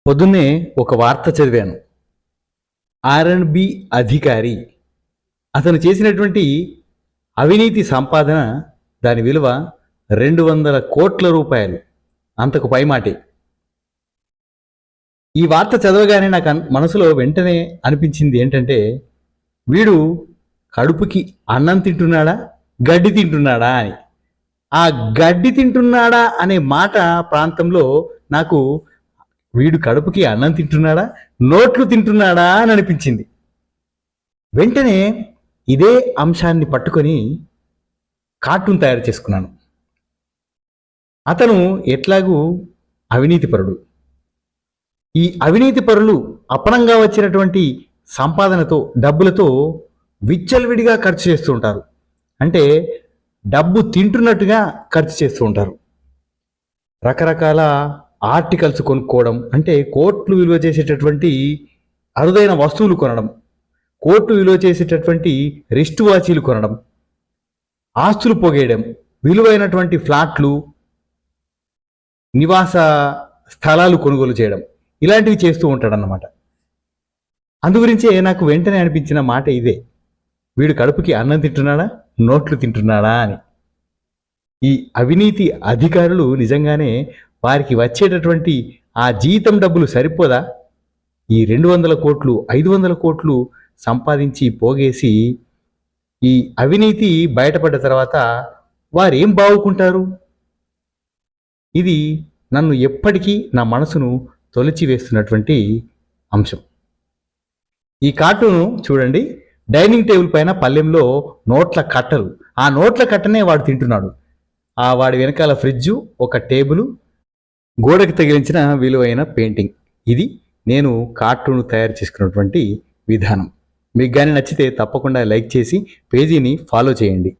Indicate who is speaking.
Speaker 1: పొద్దున్నే ఒక వార్త చదివాను. ఆర్&బి అధికారి అతను చేసినటువంటి అవినీతి సంపాదన, దాని విలువ 200 కోట్ల రూపాయలు. అంతకు పైమాటే. ఈ వార్త చదవగానే నాకు మనసులో వెంటనే అనిపించింది ఏంటంటే, వీడు కడుపుకి అన్నం తింటున్నాడా, గడ్డి తింటున్నాడా అని. ఆ గడ్డి తింటున్నాడా అనే మాట ప్రాంతంలో నాకు వీడు కడుపుకి అన్నం తింటున్నాడా, నోట్లు తింటున్నాడా అని అనిపించింది. వెంటనే ఇదే అంశాన్ని పట్టుకొని కార్టూన్ తయారు చేసుకున్నాను. అతను ఎట్లాగూ అవినీతిపరుడు. ఈ అవినీతి పరులు అపనంగా వచ్చినటువంటి సంపాదనతో, డబ్బులతో విచ్చలవిడిగా ఖర్చు చేస్తూ ఉంటారు. అంటే డబ్బు తింటున్నట్టుగా ఖర్చు చేస్తూ ఉంటారు. రకరకాల ఆర్టికల్స్ కొనుక్కోవడం, అంటే కోట్లు విలువ చేసేటటువంటి అరుదైన వస్తువులు కొనడం, కోట్లు విలువ చేసేటటువంటి రిస్ట్ వాచీలు కొనడం, ఆస్తులు పొగేయడం, విలువైనటువంటి ఫ్లాట్లు, నివాస స్థలాలు కొనుగోలు చేయడం, ఇలాంటివి చేస్తూ ఉంటాడన్నమాట. అందుగురించే నాకు వెంటనే అనిపించిన మాట ఇదే: వీడు కడుపుకి అన్నం తింటున్నాడా, నోట్లు తింటున్నాడా అని. ఈ అవినీతి అధికారులు నిజంగానే వారికి వచ్చేటటువంటి ఆ జీతం డబ్బులు సరిపోదా? ఈ 200 కోట్లు, 500 కోట్లు సంపాదించి పోగేసి ఈ అవినీతి బయటపడ్డ తర్వాత వారేం బావుకుంటారు? ఇది నన్ను ఎప్పటికీ, నా మనసును తొలిచివేస్తున్నటువంటి అంశం. ఈ కార్టూను చూడండి. డైనింగ్ టేబుల్ పైన పల్లెంలో నోట్ల కట్టలు, ఆ నోట్ల కట్టనే వాడు తింటున్నాడు. ఆ వాడి వెనకాల ఫ్రిడ్జు, ఒక టేబుల్, గోడకి తగిలించిన విలువైన పెయింటింగ్. ఇది నేను కార్టూన్ తయారు చేసుకున్నటువంటి విధానం. మీకు కానీ నచ్చితే తప్పకుండా లైక్ చేసి పేజీని ఫాలో చేయండి.